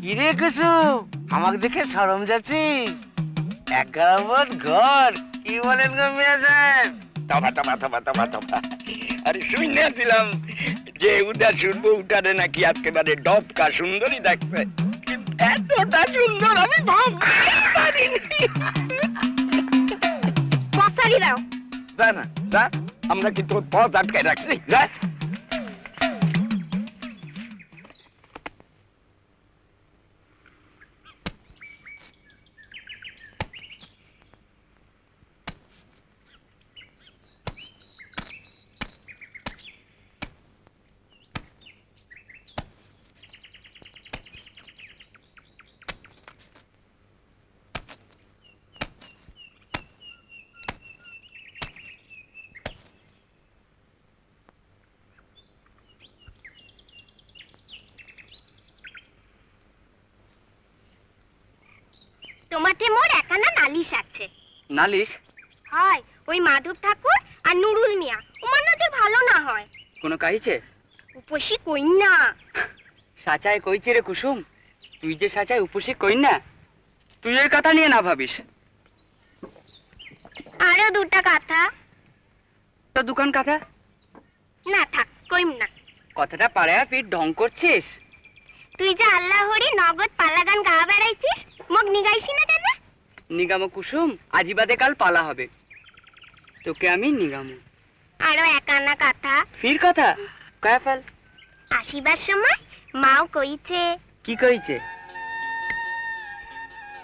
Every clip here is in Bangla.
কিরে কুসুম, আমাকে দেখে শরম যাচ্ছিস? একাবত ঘর কি বলেন গো মিয়া সাহেব? তবা তবা তবা তবা তবা। আরে শুনেছিলাম যে উদার শুনবো উঠারে নাকি একেবারে ডবকা সুন্দরী দেখতে, এতটা সুন্দর আমি ভাবতেই পারিনি। মশারি দাও। যা না যা, আমরা কি তোর পথ আটকে রাখছি? যা। তোমাতে মোর একানা নালিশ আছে। নালিশ? হয় ওই মাধব ঠাকুর আর নুরুল মিয়া, ওমার নজর ভালো না হয়। কোনো কাহিছে? উপসী কই না। সাচাই কইছে রে কুসুম, তুই যে সাচাই উপসী কই না, তুই এই কথা নিয়ে না ভাবিস। আরো দুটা কথা। তো দোকান কথা না থাক, কইম না। কথাটা পারে ফির ঢং করছিস। তুই যে আল্লাহ হরি নগদ পালা গান গা বেড়াইছিস, মুখ নিগাইছি না কেন? নিগামো কুসুম, আজি বাদে কাল পালা হবে, তোকে আমি নিগামো। আরো একানা কথা। ফির কথা কয়া ফেল। আসিবার সময় মাও কইছে। কি কইছে?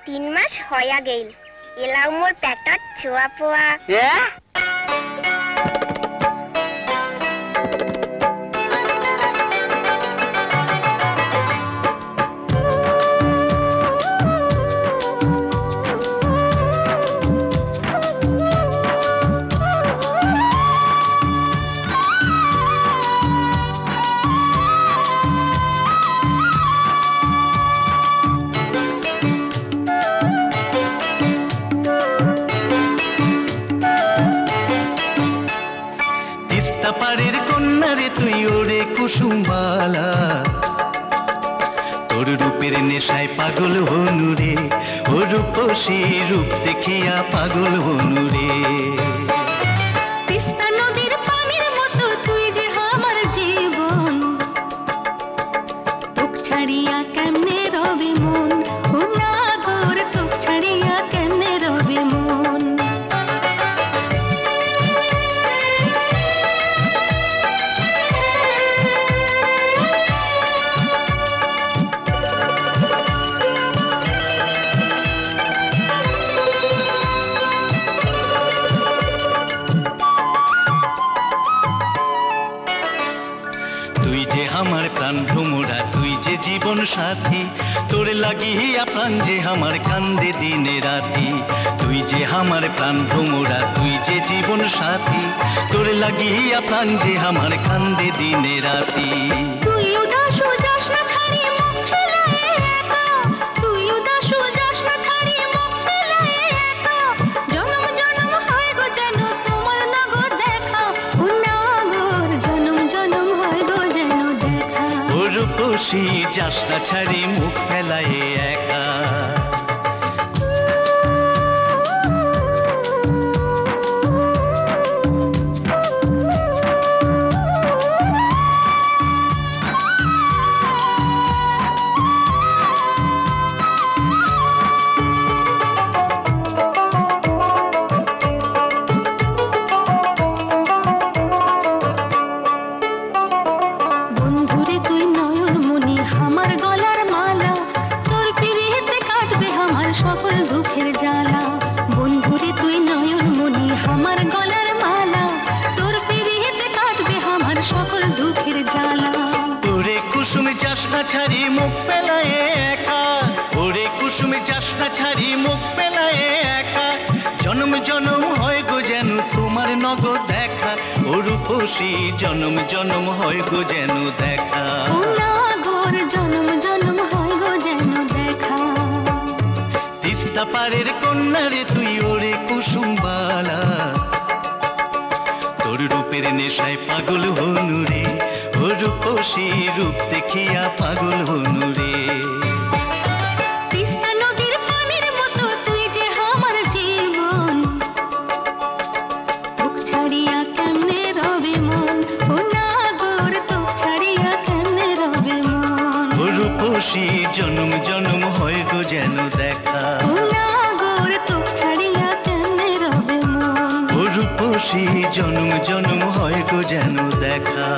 3 মাস হয়া গেল, এলাও মোর পেটত ছোয়া পোয়া। হ্যাঁ? কুসুমবালা তোর রূপের নেশায় পাগল হনু রে, ও রূপসী রূপ দেখিয়া পাগল হনু রে। তিস্তা নদীর পানির মতো তুই যে আমার জীবন, তোক ছাড়িয়া কেমনে রবে মন, ও নাগর তোক ছাড়িয়া কেমনে রবে মন। আমার প্রাণ ভ্রমরা তুই যে জীবন সাথী, তোর লাগিয়া প্রাণ যে আমার কান্দে দিনে রাতি। তুই যে আমার প্রাণ ভ্রমরা তুই যে জীবন সাথী, তোর লাগিয়া প্রাণ যে আমার কান্দে দিনে রাতি। তুই উদাস যাস না ছাড়ি মুখ ফেলায় একা, তুই উদাস যাস না ছাড়ি মুখ ফেলায় একা। জনম জনম হয় গো যেন তোমার নগো দেখা, ও নাগর জনম জনম হয় গো যেন দেখা। ও রূপসী যাস না ছাড়ি মুখ ফেলায় একা। ছাড়ি মুখ পেলায় একা, ওরে কুসুম যাস না ছাড়ি মুখ পেলায় একা। জনম জনম হয় গো যেন তোমার নগদ দেখা, ও রূপসী জনম জনম হয় গো যেন দেখা। ও নাগর জনম জনম হয় গো যেন দেখা। তিস্তা পাড়ের কন্যা রে তুই ওরে কুসুমবালা, তোর রূপের নেশায় পাগল হনু রে, ও রূপসী রূপ দেখিয়া পাগল হনু রে। রূপসী জনম জনম হয় গো যেন দেখা। ও নাগর তোক ছাড়িয়া কেমনে রবে মন, ও রূপসী জনম জনম হয় গো যেন দেখা।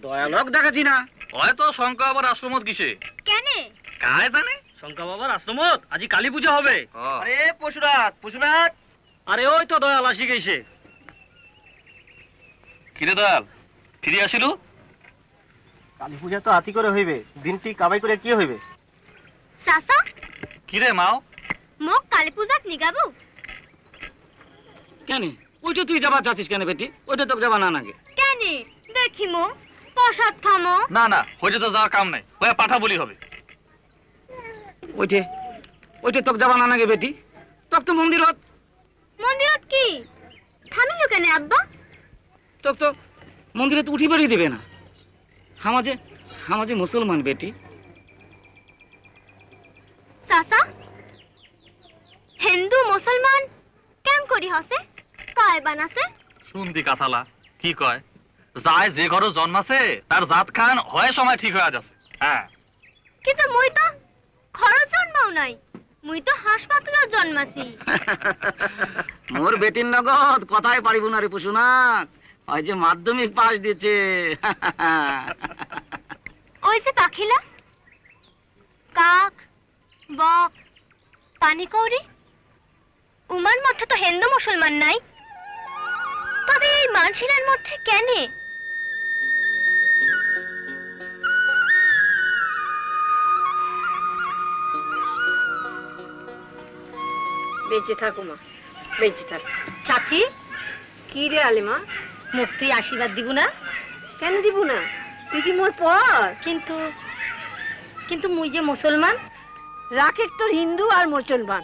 দয়ালক দেখাচ্ছি না, হয়তো শঙ্কা বাবার আশ্রমত কিসে কেনে? কায় জানে। শঙ্কা বাবার আশ্রমত আজি কালী পূজা হবে। আরে পশুরাত পশুরাত, আরে ওই তো দয়াল আসি গেছে। কিরে দয়াল, ফিরে আসিল? কালী পূজা তো আতি করে হইবে, দিনটি কামাই করে কি হইবে? চাচা কিরে মাও? মোক কালী পূজাত নিগাবো। কেন ওইটা তুই যাবা চাচ্ছিস কেন বেটি? ওইটা তো যাবা না নাগে। কেনে দেখিমো প্রসাদ খামো। না না, ওইটা তো যাওয়ার কাম নাই, ওই পাঠা বলি হবে। ওইটে ওইটা তোক যাবা না নাগে বেটি? তোক তো মন্দিরত। মন্দিরত কি থামিল কেনে আব্বা? তোক তো মন্দিরে তো উঠি বাড়ি দেবে না। হামাজে মুসলমান বেটি। চাচা হিন্দু মুসলমান কেম করি হসে কয় বানাছে? শুনতি কাথালা কি কয়, যায় যে ঘরে জন্মাছে তার জাত খান হয় সময় ঠিক হয়ে যাচ্ছে। হ্যাঁ, কিন্তু মুই তো ঘর জন্মাও নাই, মুই তো হাসপাতালে জন্মাছি। মোর বেটির নগদ কথাই পারিব না রে পুষু না, ওই যে মাধ্যমিক পাস দিয়েছে। ওই যে পাখিলা কাক বক পানি কৌড়ি উমার মধ্যে তো হিন্দু মুসলমান নাই, তবে এই মানসিরার মধ্যে কেনে? বেঁচে থাকো মা, বেঁচে থাক। চাচি কি রে আলিমা, মুখ তুই আশীর্বাদ দিব না? কেন দিব না, তুই কি মোর পর? কিন্তু মুই যে মুসলমান। রাখে তোর হিন্দু আর মুসলমান,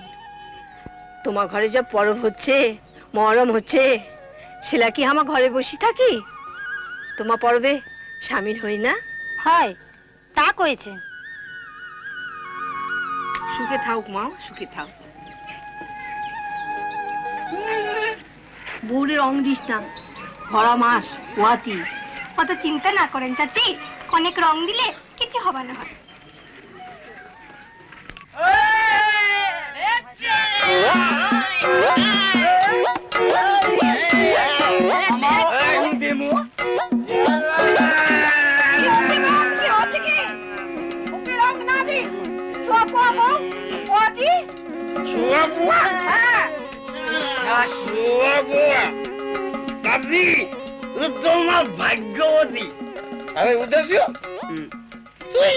তোমার ঘরে যা পরব হচ্ছে মহরম হচ্ছে, সেটা কি আমার ঘরে বসে থাকি? তোমার পরবে সামিল হই না? হয় তা কয়েছে। সুখে থাক মা, সুখে থাক। বউরে রং দিস না, ভরা মাস ওয়াতি। অত চিন্তা না করেন চাচি, অনেক রং দিলে কিছু হবে না। হয় তোমার ভাগ্যবতী। আরে উদ্দেশ্য তুই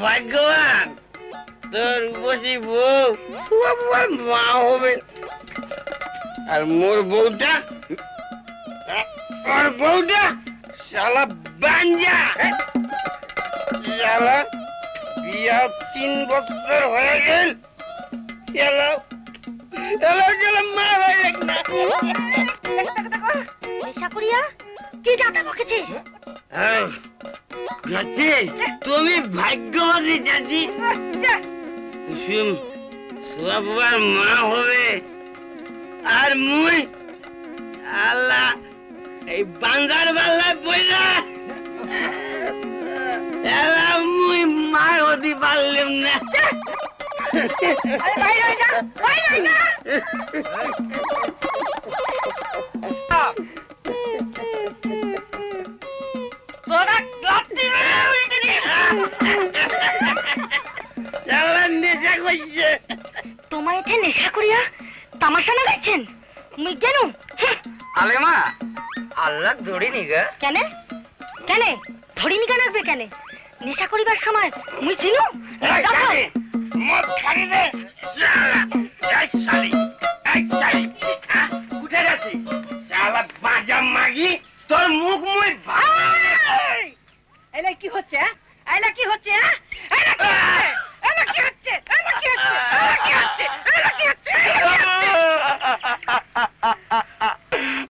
ভাগ্যবান, তোর উপসী বউ সুয়া বুয়ার মা হবে। আর মোর বউটা শালা বাঞ্জা। শালা বিয়া 3 বছর হয়ে গেল, মা হয়ে না। করিয়া কি যাতা বকেছিস? তুমি ভাগ্যবতী চাচি, কুসুম সোয়া বাবার মা হবে। আর মুই আল্লাহ এই বাঙ্গার বাল্লায় বইলা মুই মার হতে পারলাম না। নেশা করছে। তোমার এতে নেশা করিয়া তামাশা না দেখছেন মুই কেন? আলেমা আল্লাহ ধরিনি গা। কেন কেন ধরিনি কেন আসবে কেন? নেশা করিবার সময় মুই চিনু? মদ খালি রে উঠে গেছি শালা বাজা মাগি তোর মুখ মুই ভাই। এলা কি হচ্ছে? এলা কি হচ্ছে? এলা কি